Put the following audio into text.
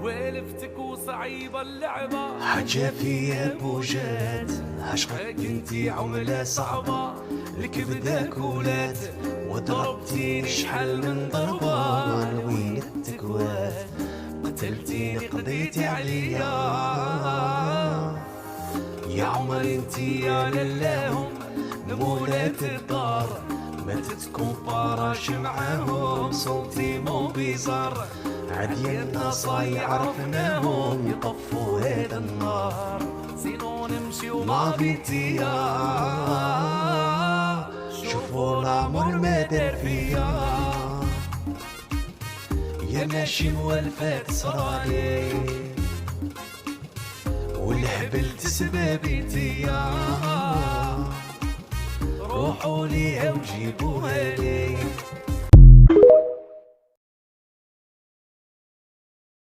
والفتك وصعيبة اللعبة، حاجة فيا بوجات عشقك انتي عملة صعبة، الكبدة كولات وضربتيني شحال من ضربة، لوين التكوات قتلتيني قضيتي عليا، يا عمري انتي يا للاهم نمولات الدار، ما تتكومباراش معاهم صوتي مو بيزار، عديالنا صايع عرفناهم يطفوا هذا النار، سينو نمشيو ما بيتيا شوفوا العمر ما دار فيا، يا ماشي موالفات صرالي والهبل تسبابي تيا، روحوا ليها وجيبوها لي.